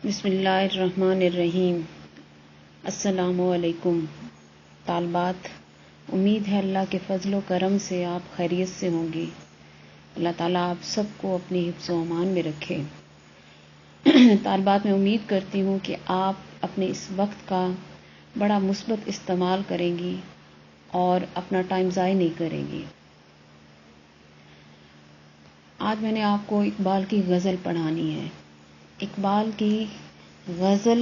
بسم اللہ الرحمن الرحیم۔ السلام علیکم طالبات، امید ہے اللہ کے فضل و کرم سے آپ خیریت سے ہوں گی۔ اللہ تعالیٰ آپ سب کو اپنی حفظ و امان میں رکھے۔ طالبات، میں امید کرتی ہوں کہ آپ اپنے اس وقت کا بڑا مثبت استعمال کریں گی اور اپنا ٹائم ضائع نہیں کریں گی۔ آج میں نے آپ کو اقبال کی غزل پڑھانی ہے۔ اقبال کی غزل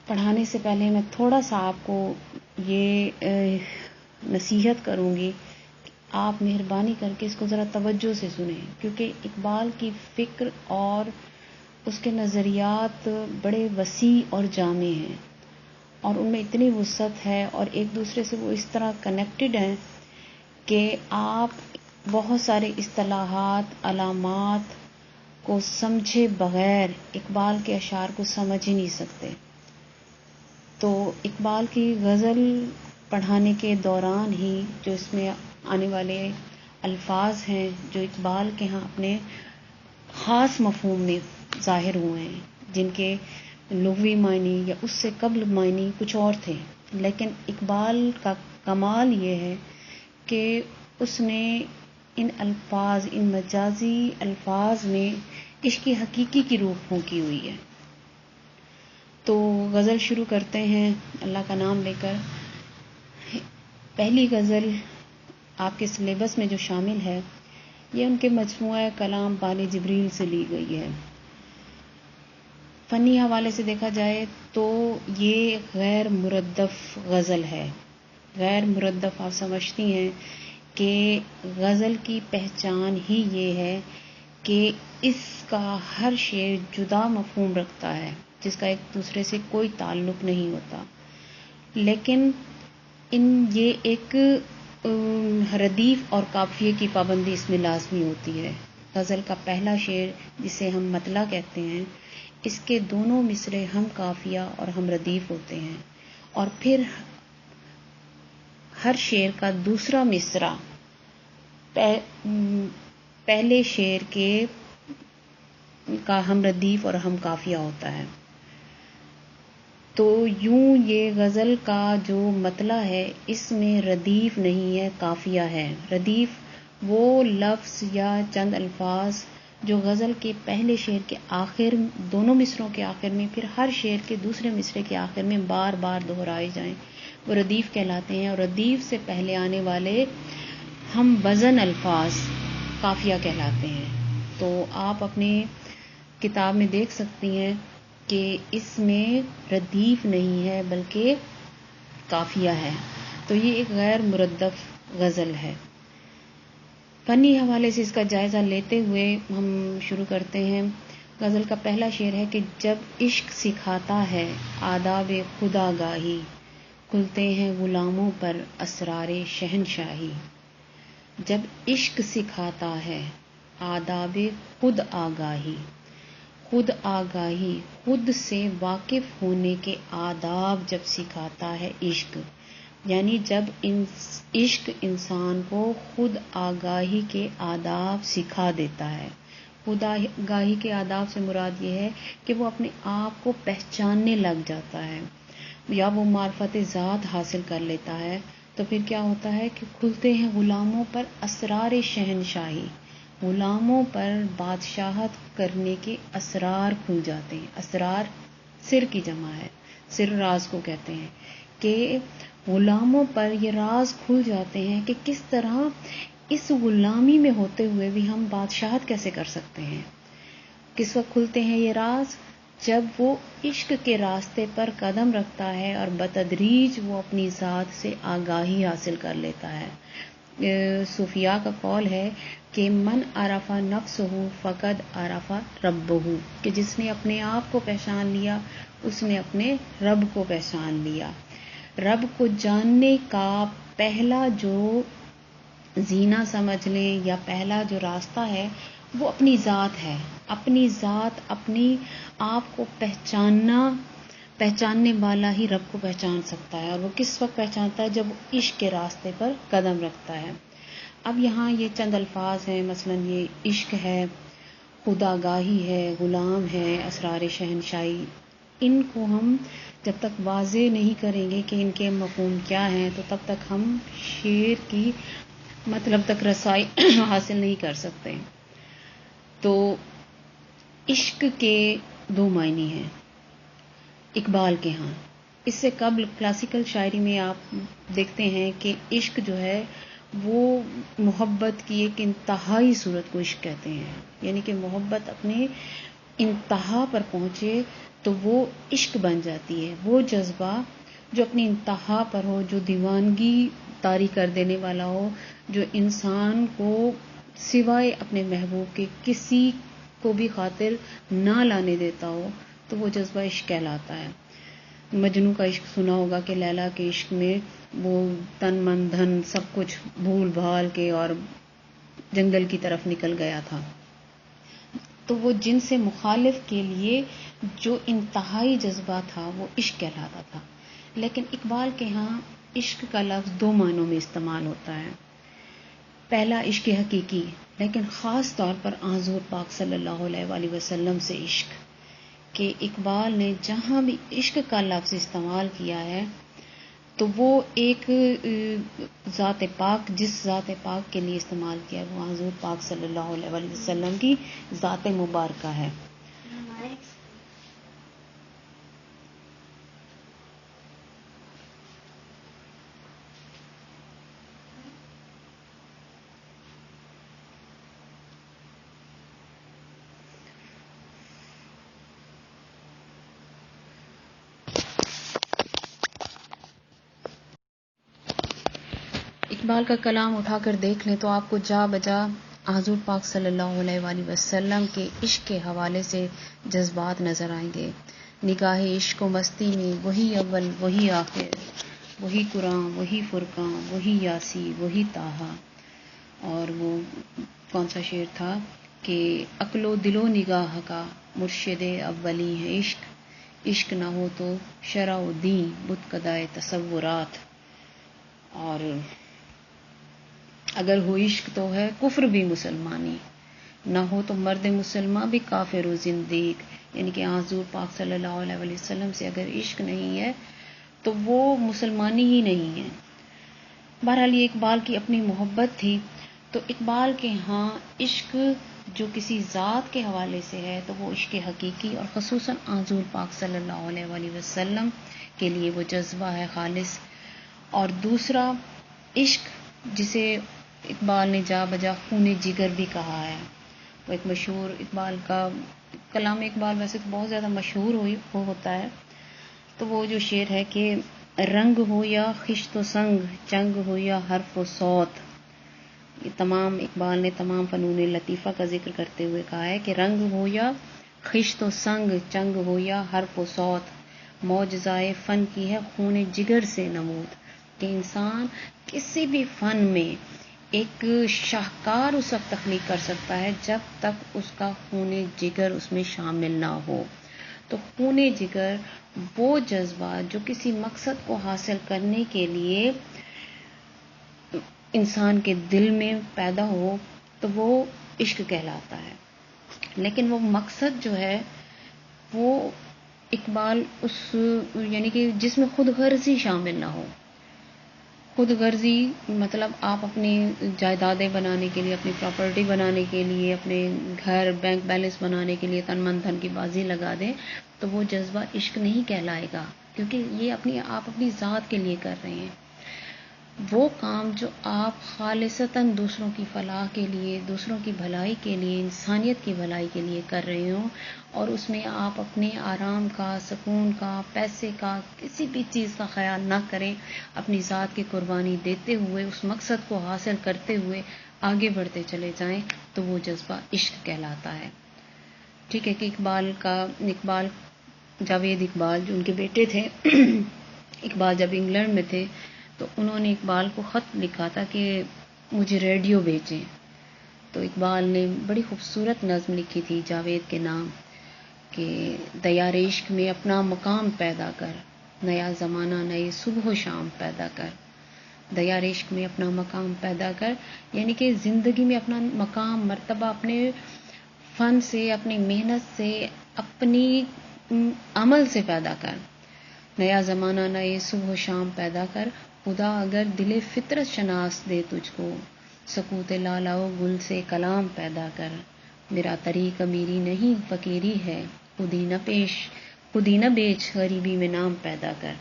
پڑھانے سے پہلے میں تھوڑا سا آپ کو یہ نصیحت کروں گی کہ آپ مہربانی کر کے اس کو ذرا توجہ سے سنیں، کیونکہ اقبال کی فکر اور اس کے نظریات بڑے وسیع اور جامع ہیں، اور ان میں اتنی وسعت ہے اور ایک دوسرے سے وہ اس طرح کنیکٹڈ ہیں کہ آپ بہت سارے اصطلاحات، علامات کو سمجھے بغیر اقبال کے اشعار کو سمجھ ہی نہیں سکتے۔ تو اقبال کی غزل پڑھانے کے دوران ہی جو اس میں آنے والے الفاظ ہیں جو اقبال کے ہاں اپنے خاص مفہوم میں ظاہر ہوئے ہیں، جن کے لغوی معنی یا اس سے قبل معنی کچھ اور تھے، لیکن اقبال کا کمال یہ ہے کہ اس نے ان الفاظ، ان مجازی الفاظ میں عشق کی حقیقی کی روح پھونکی ہوئی ہے۔ تو غزل شروع کرتے ہیں اللہ کا نام لے کر۔ پہلی غزل آپ کے سلیبس میں جو شامل ہے، یہ ان کے مجموعہ کلام بال جبریل سے لی گئی ہے۔ فنی حوالے سے دیکھا جائے تو یہ غیر مردف غزل ہے۔ غیر مردف آپ سمجھتی ہیں کہ غزل کی پہچان ہی یہ ہے کہ اس کا ہر شعر جدا مفہوم رکھتا ہے، جس کا ایک دوسرے سے کوئی تعلق نہیں ہوتا، لیکن یہ ایک ردیف اور قافیے کی پابندی اس میں لازمی ہوتی ہے۔ غزل کا پہلا شعر جسے ہم مطلع کہتے ہیں، اس کے دونوں مصرے ہم قافیہ اور ہم ردیف ہوتے ہیں، اور پھر ہر شعر کا دوسرا مصرع پہلے شعر کا ہم ردیف اور ہم قافیہ ہوتا ہے۔ تو یوں یہ غزل کا جو مطلع ہے، اس میں ردیف نہیں ہے، قافیہ ہے۔ ردیف وہ لفظ یا چند الفاظ جو غزل کے پہلے شعر کے آخر، دونوں مصروں کے آخر میں، پھر ہر شعر کے دوسرے مصرے کے آخر میں بار بار دہرائے جائیں، وہ ردیف کہلاتے ہیں، اور ردیف سے پہلے آنے والے ہم وزن الفاظ قافیہ کہلاتے ہیں۔ تو آپ اپنے کتاب میں دیکھ سکتی ہیں کہ اس میں ردیف نہیں ہے بلکہ قافیہ ہے۔ تو یہ ایک غیر مردف غزل ہے۔ فنی حوالے سے اس کا جائزہ لیتے ہوئے ہم شروع کرتے ہیں۔ غزل کا پہلا شعر ہے کہ جب عشق سکھاتا ہے آداب خودآگاہی، کھلتے ہیں غلاموں پر اسرار شہنشاہی۔ جب عشق سکھاتا ہے آداب خود آگاہی، خود آگاہی، خود سے واقف ہونے کے آداب جب سکھاتا ہے عشق، یعنی جب عشق انسان کو خود آگاہی کے آداب سکھا دیتا ہے۔ خود آگاہی کے آداب سے مراد یہ ہے کہ وہ اپنے آپ کو پہچاننے لگ جاتا ہے، یا وہ معرفت ذات حاصل کر لیتا ہے، تو پھر کیا ہوتا ہے کہ کھلتے ہیں غلاموں پر اسرار شہنشاہی، غلاموں پر بادشاہت کرنے کے اسرار کھل جاتے ہیں۔ اسرار سر کی جمع ہے، سر راز کو کہتے ہیں، کہ غلاموں پر یہ راز کھل جاتے ہیں کہ کس طرح اس غلامی میں ہوتے ہوئے بھی ہم بادشاہت کیسے کر سکتے ہیں۔ کس وقت کھلتے ہیں یہ راز؟ جب وہ عشق کے راستے پر قدم رکھتا ہے اور بتدریج وہ اپنی ذات سے آگاہی حاصل کر لیتا ہے۔ صوفیاء کا قول ہے کہ من عرف نفسہ فقد عرف ربہ، کہ جس نے اپنے آپ کو پہچان لیا اس نے اپنے رب کو پہچان لیا۔ رب کو جاننے کا پہلا جو زینہ سمجھ لیں یا پہلا جو راستہ ہے، وہ اپنی ذات ہے۔ اپنی ذات، اپنی آپ کو پہچاننے والا ہی رب کو پہچان سکتا ہے، اور وہ کس وقت پہچانتا ہے؟ جب وہ عشق کے راستے پر قدم رکھتا ہے۔ اب یہاں یہ چند الفاظ ہیں، مثلا یہ عشق ہے، خودآگاہی ہے، غلام ہے، اسرار شہنشاہی، ان کو ہم جب تک واضح نہیں کریں گے کہ ان کے مفہوم کیا ہیں تو تب تک ہم شعر کی مطلب تک رسائی حاصل نہیں کر سکتے۔ تو عشق کے دو معنی ہیں اقبال کے ہاں۔ اس سے قبل کلاسیکل شاعری میں آپ دیکھتے ہیں کہ عشق جو ہے وہ محبت کی ایک انتہائی صورت کو عشق کہتے ہیں، یعنی کہ محبت اپنے انتہا پر پہنچے تو وہ عشق بن جاتی ہے۔ وہ جذبہ جو اپنی انتہا پر ہو، جو دیوانگی طاری کر دینے والا ہو، جو انسان کو سوائے اپنے محبوب کے کسی کو بھی خاطر نہ لانے دیتا ہو، تو وہ جذبہ عشق کہلاتا ہے۔ مجنوں کا عشق سنا ہوگا کہ لیلا کے عشق میں وہ تن من دھن سب کچھ بھول بھال کے اور جنگل کی طرف نکل گیا تھا۔ تو وہ جن سے مخالف کے لیے جو انتہائی جذبہ تھا وہ عشق کہلاتا تھا۔ لیکن اقبال کے ہاں عشق کا لفظ دو معنوں میں استعمال ہوتا ہے۔ پہلا عشق حقیقی، لیکن خاص طور پر حضور پاک صلی اللہ علیہ وآلہ وسلم سے عشق، کہ اقبال نے جہاں بھی عشق کا لفظ استعمال کیا ہے تو وہ ایک ذات پاک، جس ذات پاک کے لیے استعمال کیا ہے وہ حضور پاک صلی اللہ علیہ وآلہ وسلم کی ذات مبارکہ ہے۔ اقبال کا کلام اٹھا کر دیکھ لیں تو آپ کو جا بجا حضور پاک صلی اللہ علیہ وآلہ وسلم کے عشق کے حوالے سے جذبات نظر آئیں گے۔ نگاہ عشق و مستی میں وہی اول وہی آخر، وہی قرآن وہی فرقان وہی یاسی وہی طٰہٰ۔ اور وہ کون سا شعر تھا کہ عقل و دل و نگاہ کا مرشد اولی ہے عشق، عشق نہ ہو تو شرع و دین بت کدائے تصورات۔ اور اگر ہو عشق تو ہے کفر بھی مسلمانی، نہ ہو تو مرد مسلمان بھی کافر و زندیق۔ یعنی کہ حضور پاک صلی اللہ علیہ وآلہ وسلم سے اگر عشق نہیں ہے تو وہ مسلمانی ہی نہیں ہے۔ بہرحال یہ اقبال کی اپنی محبت تھی۔ تو اقبال کے ہاں عشق جو کسی ذات کے حوالے سے ہے تو وہ عشق حقیقی، اور خصوصاً حضور پاک صلی اللہ علیہ وآلہ وسلم کے لیے وہ جذبہ ہے خالص۔ اور دوسرا عشق جسے اقبال نے جا بجا خون جگر بھی کہا ہے، وہ ایک مشہور اقبال کا کلام اقبال ویسے تو بہت زیادہ مشہور ہوتا ہے۔ تو وہ جو شعر ہے کہ رنگ ہو یا خشت و سنگ، چنگ ہو یا حرف و صوت، یہ تمام اقبال نے تمام فنون لطیفہ کا ذکر کرتے ہوئے کہا ہے کہ رنگ ہو یا خشت و سنگ، چنگ ہو یا حرف و صوت، معجزۂ فن کی ہے خون جگر سے نمود۔ کہ انسان کسی بھی فن میں ایک شاہکار اس وقت تخلیق کر سکتا ہے جب تک اس کا خون جگر اس میں شامل نہ ہو۔ تو خون جگر وہ جذبہ جو کسی مقصد کو حاصل کرنے کے لیے انسان کے دل میں پیدا ہو تو وہ عشق کہلاتا ہے۔ لیکن وہ مقصد جو ہے وہ اقبال اس یعنی کہ جس میں خود غرضی شامل نہ ہو۔ خود غرضی مطلب آپ اپنی جائیدادیں بنانے کے لیے، اپنی پراپرٹی بنانے کے لیے، اپنے گھر بینک بیلنس بنانے کے لیے تن من دھن کی بازی لگا دیں تو وہ جذبہ عشق نہیں کہلائے گا، کیونکہ یہ آپ اپنی ذات کے لیے کر رہے ہیں۔ وہ کام جو آپ خالصتاً دوسروں کی فلاح کے لیے، دوسروں کی بھلائی کے لیے، انسانیت کی بھلائی کے لیے کر رہے ہوں، اور اس میں آپ اپنے آرام کا، سکون کا، پیسے کا، کسی بھی چیز کا خیال نہ کریں، اپنی ذات کی قربانی دیتے ہوئے اس مقصد کو حاصل کرتے ہوئے آگے بڑھتے چلے جائیں تو وہ جذبہ عشق کہلاتا ہے۔ ٹھیک ہے کہ اقبال جاوید اقبال جو ان کے بیٹے تھے اقبال جب انگلینڈ میں تھے تو انہوں نے اقبال کو خط لکھا تھا کہ مجھے ریڈیو بھیجیں۔ تو اقبال نے بڑی خوبصورت نظم لکھی تھی جاوید کے نام کہ دیار عشق میں اپنا مقام پیدا کر، نیا زمانہ نئے صبح و شام پیدا کر۔ دیار عشق میں اپنا مقام پیدا کر، یعنی کہ زندگی میں اپنا مقام، مرتبہ، اپنے فن سے، اپنی محنت سے، اپنی عمل سے پیدا کر. نیا زمانہ نئے صبح و شام پیدا کر. خدا اگر دل فطرت شناس دے تجھ کو، سکوت لالا و گل سے کلام پیدا کر. میرا طریق امیری نہیں فقیری ہے، خود ہی نہ بیچ غریبی میں نام پیدا کر.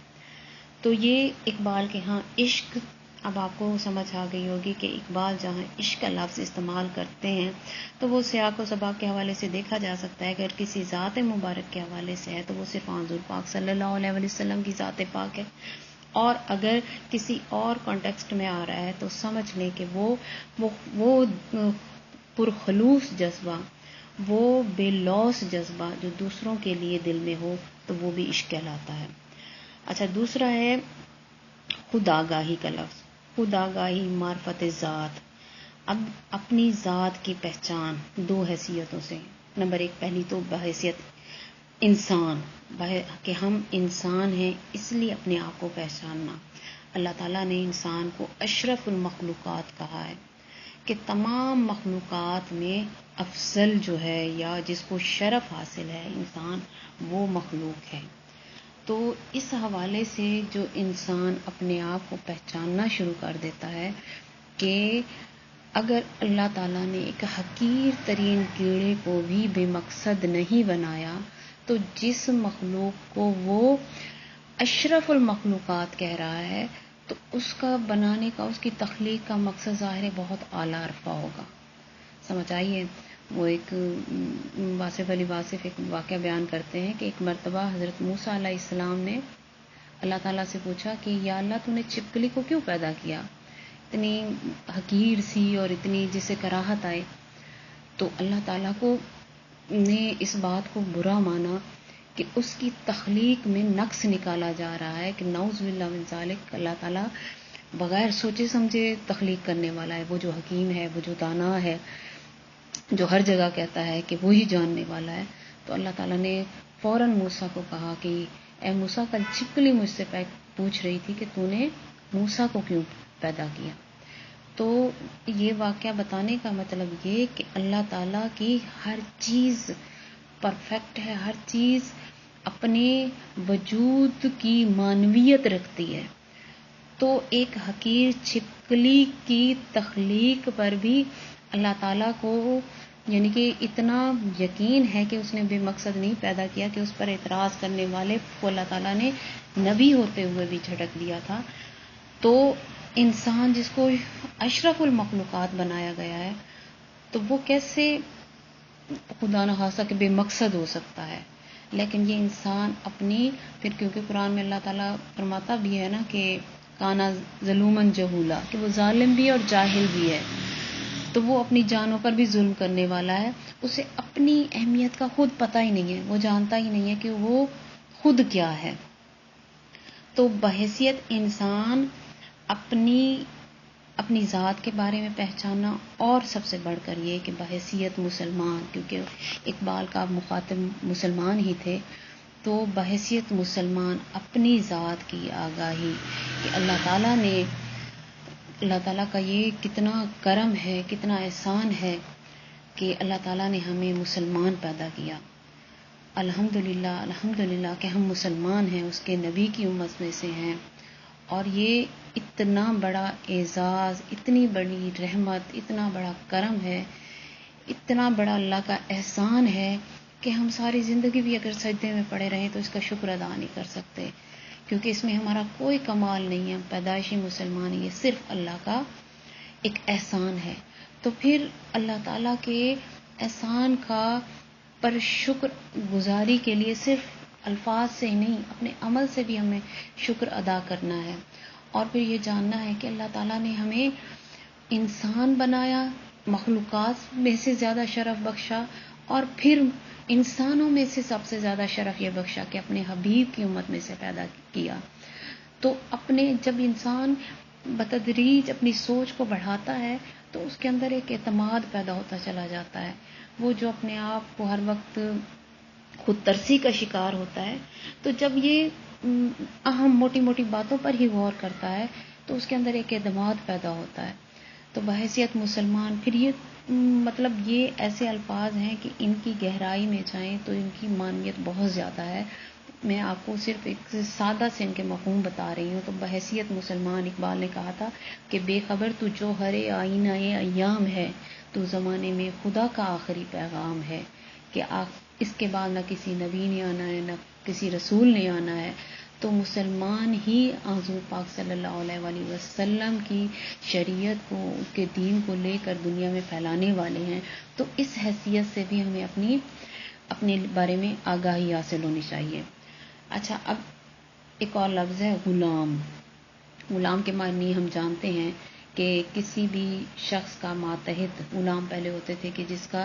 تو یہ اقبال کے ہاں عشق، اب آپ کو سمجھ آ گئی ہوگی کہ اقبال جہاں عشق کا لفظ استعمال کرتے ہیں تو وہ سیاق و سباق کے حوالے سے دیکھا جا سکتا ہے. اگر کسی ذات مبارک کے حوالے سے ہے تو وہ صرف حضور پاک صلی اللہ علیہ وسلم کی ذات پاک ہے، اور اگر کسی اور کانٹیکسٹ میں آ رہا ہے تو سمجھ لیں کہ وہ پرخلوص جذبہ، وہ بے لوث جذبہ جو دوسروں کے لیے دل میں ہو تو وہ بھی عشق کہلاتا ہے. اچھا، دوسرا ہے خود آگاہی کا لفظ. خود آگاہی معرفت ذات. اب اپنی ذات کی پہچان دو حیثیتوں سے. نمبر ایک، پہلی تو بحیثیت انسان، کہ ہم انسان ہیں اس لیے اپنے آپ کو پہچاننا. اللہ تعالیٰ نے انسان کو اشرف المخلوقات کہا ہے کہ تمام مخلوقات میں افضل جو ہے یا جس کو شرف حاصل ہے انسان، وہ مخلوق ہے. تو اس حوالے سے جو انسان اپنے آپ کو پہچاننا شروع کر دیتا ہے کہ اگر اللہ تعالیٰ نے ایک حقیر ترین کیڑے کو بھی بے مقصد نہیں بنایا تو جس مخلوق کو وہ اشرف المخلوقات کہہ رہا ہے تو اس کا بنانے کا، اس کی تخلیق کا مقصد ظاہر ہے بہت اعلیٰ عرفہ ہوگا. سمجھ آئیے؟ وہ ایک واصف علی واصف ایک واقعہ بیان کرتے ہیں کہ ایک مرتبہ حضرت موسیٰ علیہ السلام نے اللہ تعالیٰ سے پوچھا کہ یا اللہ تو نے چھپکلی کو کیوں پیدا کیا، اتنی حقیر سی اور اتنی جسے کراہت آئے. تو اللہ تعالیٰ کو نے اس بات کو برا مانا کہ اس کی تخلیق میں نقص نکالا جا رہا ہے، کہ نعوذ باللہ من ذالک، اللہ تعالیٰ بغیر سوچے سمجھے تخلیق کرنے والا ہے. وہ جو حکیم ہے، وہ جو دانا ہے، جو ہر جگہ کہتا ہے کہ وہی جاننے والا ہے. تو اللہ تعالیٰ نے فوراً موسیٰ کو کہا کہ اے موسیٰ، کل چھپکلی مجھ سے پوچھ رہی تھی کہ تو نے موسیٰ کو کیوں پیدا کیا. تو یہ واقعہ بتانے کا مطلب یہ کہ اللہ تعالیٰ کی ہر چیز پرفیکٹ ہے، ہر چیز اپنے وجود کی معنویت رکھتی ہے. تو ایک حقیر چھپکلی کی تخلیق پر بھی اللہ تعالیٰ کو یعنی کہ اتنا یقین ہے کہ اس نے بے مقصد نہیں پیدا کیا کہ اس پر اعتراض کرنے والے کو اللہ تعالیٰ نے نبی ہوتے ہوئے بھی جھٹک دیا تھا. تو انسان جس کو اشرف المخلوقات بنایا گیا ہے تو وہ کیسے خدا نخواستہ کہ بے مقصد ہو سکتا ہے. لیکن یہ انسان اپنی پھر، کیونکہ قرآن میں اللہ تعالیٰ فرماتا بھی ہے نا کہ کانا ظلومن جہولا، کہ وہ ظالم بھی ہے اور جاہل بھی ہے. تو وہ اپنی جانوں پر بھی ظلم کرنے والا ہے. اسے اپنی اہمیت کا خود پتہ ہی نہیں ہے، وہ جانتا ہی نہیں ہے کہ وہ خود کیا ہے. تو بحیثیت انسان اپنی ذات کے بارے میں پہچاننا، اور سب سے بڑھ کر یہ کہ بحیثیت مسلمان، کیونکہ اقبال کا مخاطب مسلمان ہی تھے، تو بحیثیت مسلمان اپنی ذات کی آگاہی کہ اللہ تعالیٰ کا یہ کتنا کرم ہے، کتنا احسان ہے کہ اللہ تعالیٰ نے ہمیں مسلمان پیدا کیا. الحمدللہ کہ ہم مسلمان ہیں، اس کے نبی کی امت میں سے ہیں. اور یہ اتنا بڑا اعزاز، اتنی بڑی رحمت، اتنا بڑا کرم ہے، اتنا بڑا اللہ کا احسان ہے کہ ہم ساری زندگی بھی اگر سجدے میں پڑے رہیں تو اس کا شکر ادا نہیں کر سکتے، کیونکہ اس میں ہمارا کوئی کمال نہیں ہے. پیدائشی مسلمان، یہ صرف اللہ کا ایک احسان ہے. تو پھر اللہ تعالیٰ کے احسان کا پر شکر گزاری کے لیے صرف الفاظ سے ہی نہیں، اپنے عمل سے بھی ہمیں شکر ادا کرنا ہے. اور پھر یہ جاننا ہے کہ اللہ تعالیٰ نے ہمیں انسان بنایا، مخلوقات میں سے زیادہ شرف بخشا، اور پھر انسانوں میں سے سب سے زیادہ شرف یہ بخشا کہ اپنے حبیب کی امت میں سے پیدا کیا. تو جب انسان بتدریج اپنی سوچ کو بڑھاتا ہے تو اس کے اندر ایک اعتماد پیدا ہوتا چلا جاتا ہے. وہ جو اپنے آپ کو ہر وقت خود ترسی کا شکار ہوتا ہے، تو جب یہ اہم موٹی موٹی باتوں پر ہی غور کرتا ہے تو اس کے اندر ایک اعتماد پیدا ہوتا ہے. تو بحیثیت مسلمان پھر یہ مطلب یہ ایسے الفاظ ہیں کہ ان کی گہرائی میں جائیں تو ان کی معنیت بہت زیادہ ہے. میں آپ کو صرف ایک سادہ سے ان کے مفہوم بتا رہی ہوں. تو بحیثیت مسلمان اقبال نے کہا تھا کہ بے خبر تو جو ہر آئینہ ایام ہے، تو زمانے میں خدا کا آخری پیغام ہے، کہ اس کے بعد نہ کسی نبی نے آنا ہے، نہ کسی رسول نے آنا ہے. تو مسلمان ہی حضور پاک صلی اللہ علیہ وآلہ وسلم کی شریعت کو، اس کے دین کو لے کر دنیا میں پھیلانے والے ہیں. تو اس حیثیت سے بھی ہمیں اپنے بارے میں آگاہی حاصل ہونی چاہیے. اچھا، اب ایک اور لفظ ہے غلام. غلام کے معنی ہم جانتے ہیں کہ کسی بھی شخص کا ماتحت. غلام پہلے ہوتے تھے کہ جس کا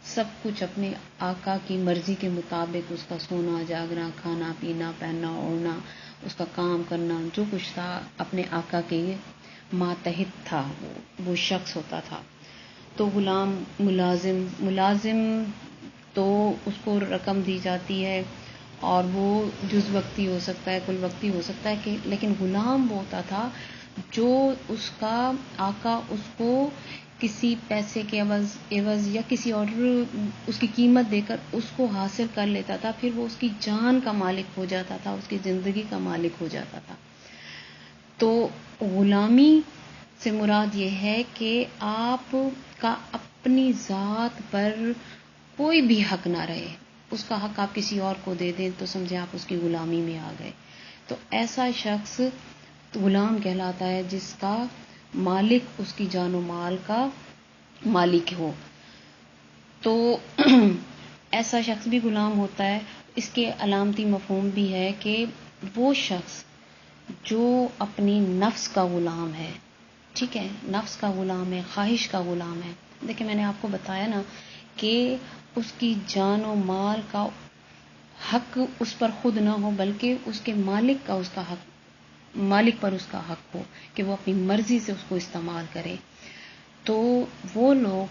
سب کچھ اپنے آقا کی مرضی کے مطابق، اس کا سونا جاگنا، کھانا پینا، پہننا اوڑھنا، اس کا کام کرنا، جو کچھ تھا اپنے آقا کے ماتحت تھا، وہ شخص ہوتا تھا. تو غلام. ملازم تو اس کو رقم دی جاتی ہے اور وہ جز وقتی ہو سکتا ہے، کل وقتی ہو سکتا ہے، کہ لیکن غلام وہ ہوتا تھا جو اس کا آقا اس کو کسی پیسے کے عوض یا کسی اور اس کی قیمت دے کر اس کو حاصل کر لیتا تھا، پھر وہ اس کی جان کا مالک ہو جاتا تھا، اس کی زندگی کا مالک ہو جاتا تھا. تو غلامی سے مراد یہ ہے کہ آپ کا اپنی ذات پر کوئی بھی حق نہ رہے. اس کا حق آپ کسی اور کو دے دیں تو سمجھیں آپ اس کی غلامی میں آ گئے. تو ایسا شخص غلام کہلاتا ہے جس کا مالک اس کی جان و مال کا مالک ہو. تو ایسا شخص بھی غلام ہوتا ہے. اس کے علامتی مفہوم بھی ہے کہ وہ شخص جو اپنی نفس کا غلام ہے. ٹھیک ہے، نفس کا غلام ہے، خواہش کا غلام ہے. دیکھیں، میں نے آپ کو بتایا نا کہ اس کی جان و مال کا حق اس پر خود نہ ہو، بلکہ اس کے مالک پر اس کا حق ہو کہ وہ اپنی مرضی سے اس کو استعمال کرے. تو وہ لوگ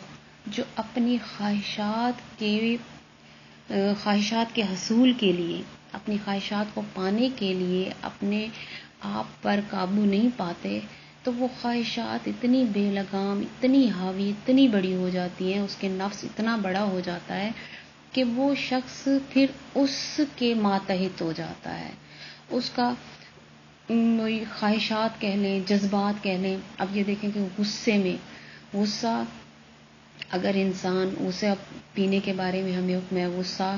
جو اپنی خواہشات کے حصول کے لیے، اپنی خواہشات کو پانے کے لیے اپنے آپ پر قابو نہیں پاتے، تو وہ خواہشات اتنی بے لگام، اتنی حاوی، اتنی بڑی ہو جاتی ہیں، اس کے نفس اتنا بڑا ہو جاتا ہے کہ وہ شخص پھر اس کے ماتحت ہو جاتا ہے. اس کا خواہشات کہہ لیں، جذبات کہہ لیں. اب یہ دیکھیں کہ غصہ اگر انسان غصہ پینے کے بارے میں ہمیں حکم ہے. غصہ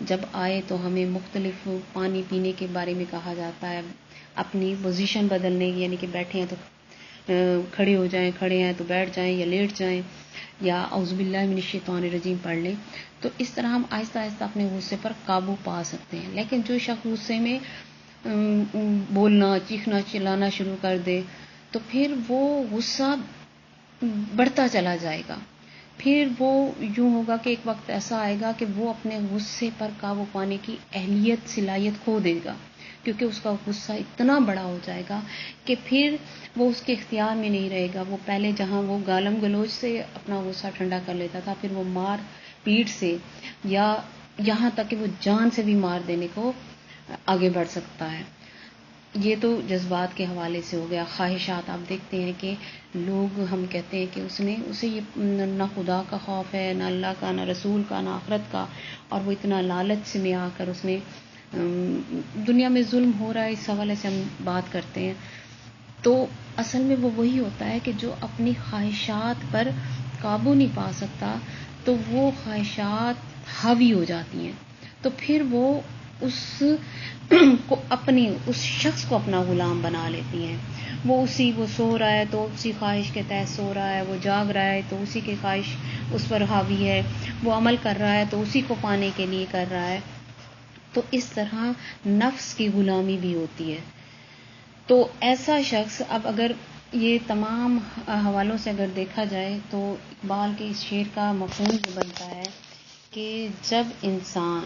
جب آئے تو ہمیں مختلف پانی پینے کے بارے میں کہا جاتا ہے. اپنی پوزیشن بدلنے، یعنی کہ بیٹھے ہیں تو کھڑے ہو جائیں، کھڑے ہیں تو بیٹھ جائیں یا لیٹ جائیں، یا اعوذ باللہ من الشیطان الرجیم پڑھ لیں. تو اس طرح ہم آہستہ آہستہ اپنے غصے پر قابو پا سکتے ہیں. لیکن جو شخص غصے میں بولنا، چیخنا، چلانا شروع کر دے تو پھر وہ غصہ بڑھتا چلا جائے گا. پھر وہ یوں ہوگا کہ ایک وقت ایسا آئے گا کہ وہ اپنے غصے پر قابو پانے کی اہلیت، صلاحیت کھو دے گا، کیونکہ اس کا غصہ اتنا بڑا ہو جائے گا کہ پھر وہ اس کے اختیار میں نہیں رہے گا. وہ پہلے جہاں وہ گالم گلوچ سے اپنا غصہ ٹھنڈا کر لیتا تھا، پھر وہ مار پیٹ سے یا یہاں تک کہ وہ جان سے بھی مار دینے کو آگے بڑھ سکتا ہے. یہ تو جذبات کے حوالے سے ہو گیا. خواہشات آپ دیکھتے ہیں کہ لوگ، ہم کہتے ہیں کہ اسے یہ نہ خدا کا خوف ہے، نہ اللہ کا، نہ رسول کا، نہ آخرت کا، اور وہ اتنا لالچ میں آ کر اس نے دنیا میں ظلم ہو رہا ہے، اس حوالے سے ہم بات کرتے ہیں. تو اصل میں وہ وہی ہوتا ہے کہ جو اپنی خواہشات پر قابو نہیں پا سکتا، تو وہ خواہشات حاوی ہو جاتی ہیں. تو پھر وہ اس شخص کو اپنا غلام بنا لیتی ہیں. وہ سو رہا ہے تو اسی خواہش کے تحت سو رہا ہے، وہ جاگ رہا ہے تو اسی کی خواہش اس پر حاوی ہے، وہ عمل کر رہا ہے تو اسی کو پانے کے لیے کر رہا ہے. تو اس طرح نفس کی غلامی بھی ہوتی ہے. تو ایسا شخص، اب اگر یہ تمام حوالوں سے اگر دیکھا جائے تو اقبال کے اس شعر کا مفہوم یہ بنتا ہے کہ جب انسان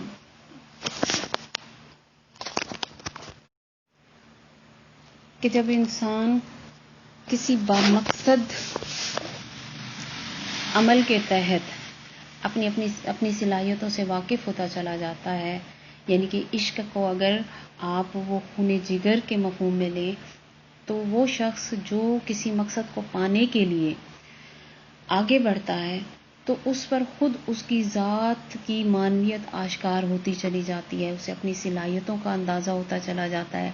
کسی بامقصد عمل کے تحت اپنی صلاحیتوں سے واقف ہوتا چلا جاتا ہے، یعنی کہ عشق کو اگر آپ وہ خون جگر کے مفہوم میں لیں، تو وہ شخص جو کسی مقصد کو پانے کے لیے آگے بڑھتا ہے تو اس پر خود اس کی ذات کی معنویت آشکار ہوتی چلی جاتی ہے، اسے اپنی صلاحیتوں کا اندازہ ہوتا چلا جاتا ہے،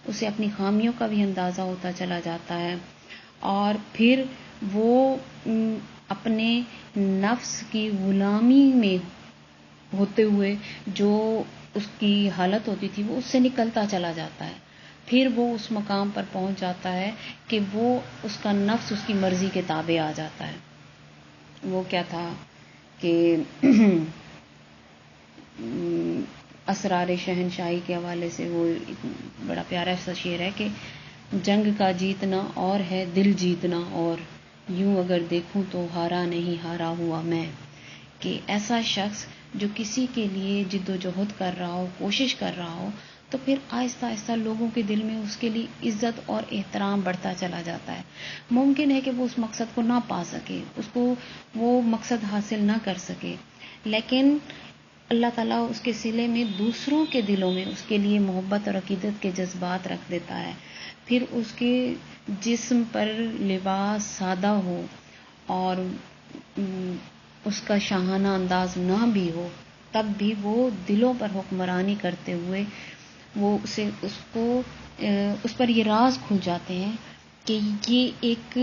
اسے اپنی خامیوں کا بھی اندازہ ہوتا چلا جاتا ہے، اور پھر وہ اپنے نفس کی غلامی میں ہوتے ہوئے جو اس کی حالت ہوتی تھی وہ اس سے نکلتا چلا جاتا ہے. پھر وہ اس مقام پر پہنچ جاتا ہے کہ وہ اس کا نفس اس کی مرضی کے تابع آ جاتا ہے. وہ کیا تھا کہ اسرار شہنشاہی کے حوالے سے وہ بڑا پیارا سا شعر ہے کہ جنگ کا جیتنا اور ہے دل جیتنا اور، یوں اگر دیکھوں تو ہارا نہیں ہارا ہوا میں. کہ ایسا شخص جو کسی کے لیے جد و جہد کر رہا ہو، کوشش کر رہا ہو، تو پھر آہستہ آہستہ لوگوں کے دل میں اس کے لیے عزت اور احترام بڑھتا چلا جاتا ہے. ممکن ہے کہ وہ اس مقصد کو نہ پا سکے، اس کو وہ مقصد حاصل نہ کر سکے، لیکن اللہ تعالیٰ اس کے صلے میں دوسروں کے دلوں میں اس کے لیے محبت اور عقیدت کے جذبات رکھ دیتا ہے. پھر اس کے جسم پر لباس سادہ ہو اور اس کا شاہانہ انداز نہ بھی ہو، تب بھی وہ دلوں پر حکمرانی کرتے ہوئے وہ اس پر یہ راز کھل جاتے ہیں کہ یہ ایک،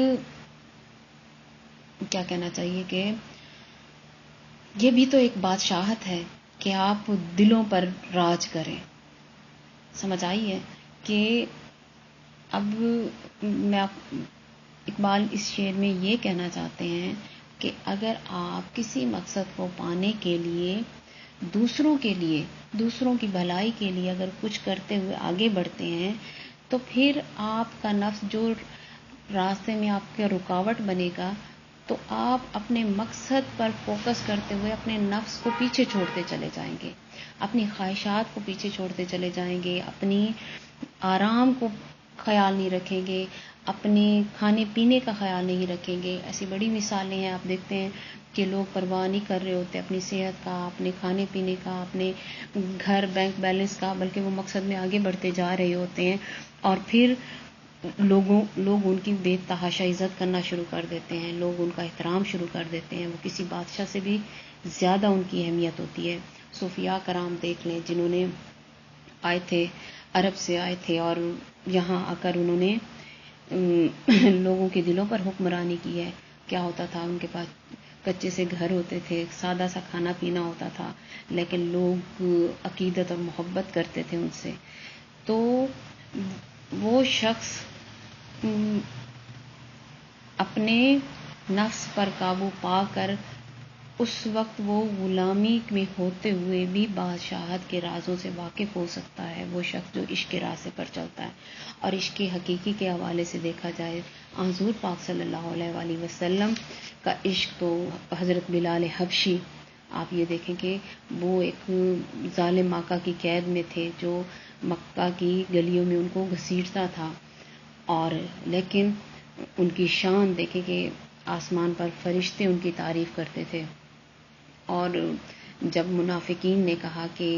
کیا کہنا چاہیے، کہ یہ بھی تو ایک بادشاہت ہے کہ آپ دلوں پر راج کریں. سمجھ آئی ہے کہ اب اقبال اس شعر میں یہ کہنا چاہتے ہیں کہ اگر آپ کسی مقصد کو پانے کے لیے دوسروں کی بھلائی کے لیے اگر کچھ کرتے ہوئے آگے بڑھتے ہیں، تو پھر آپ کا نفس جو راستے میں آپ کا رکاوٹ بنے گا، تو آپ اپنے مقصد پر فوکس کرتے ہوئے اپنے نفس کو پیچھے چھوڑتے چلے جائیں گے، اپنی خواہشات کو پیچھے چھوڑتے چلے جائیں گے، اپنی آرام کو خیال نہیں رکھیں گے، اپنے کھانے پینے کا خیال نہیں رکھیں گے. ایسی بڑی مثالیں ہیں، آپ دیکھتے ہیں کہ لوگ پرواہ نہیں کر رہے ہوتے اپنی صحت کا، اپنے کھانے پینے کا، اپنے گھر بینک بیلنس کا، بلکہ وہ مقصد میں آگے بڑھتے جا رہے ہوتے ہیں، اور پھر لوگ ان کی بے تحاشا عزت کرنا شروع کر دیتے ہیں، لوگ ان کا احترام شروع کر دیتے ہیں، وہ کسی بادشاہ سے بھی زیادہ ان کی اہمیت ہوتی ہے. صوفیاء کرام دیکھ لیں، جنہوں نے آئے تھے، عرب سے آئے تھے اور یہاں آ کر انہوں نے لوگوں کے دلوں پر حکمرانی کی ہے. کیا ہوتا تھا، ان کے پاس کچے سے گھر ہوتے تھے، سادہ سا کھانا پینا ہوتا تھا، لیکن لوگ عقیدت اور محبت کرتے تھے ان سے. تو وہ شخص اپنے نفس پر قابو پا کر اس وقت وہ غلامی میں ہوتے ہوئے بھی بادشاہت کے رازوں سے واقف ہو سکتا ہے. وہ شخص جو عشق کے راستے پر چلتا ہے. اور عشق حقیقی کے حوالے سے دیکھا جائے، حضور پاک صلی اللہ علیہ وآلہ وسلم کا عشق تو حضرت بلال حبشی، آپ یہ دیکھیں کہ وہ ایک ظالم آقا کی قید میں تھے جو مکہ کی گلیوں میں ان کو گھسیٹتا تھا، اور لیکن ان کی شان دیکھیں کہ آسمان پر فرشتے ان کی تعریف کرتے تھے. اور جب منافقین نے کہا کہ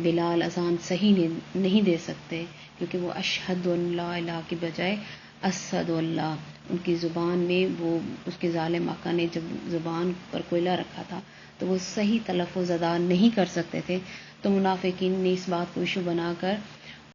بلال اذان صحیح نہیں دے سکتے کیونکہ وہ اشہد ان لا الہ کی بجائے اشہد اللہ، ان کی زبان میں وہ اس کے ظالم آقا نے جب زبان پر کوئلہ رکھا تھا تو وہ صحیح تلفظ ادا نہیں کر سکتے تھے، تو منافقین نے اس بات کو ایشو بنا کر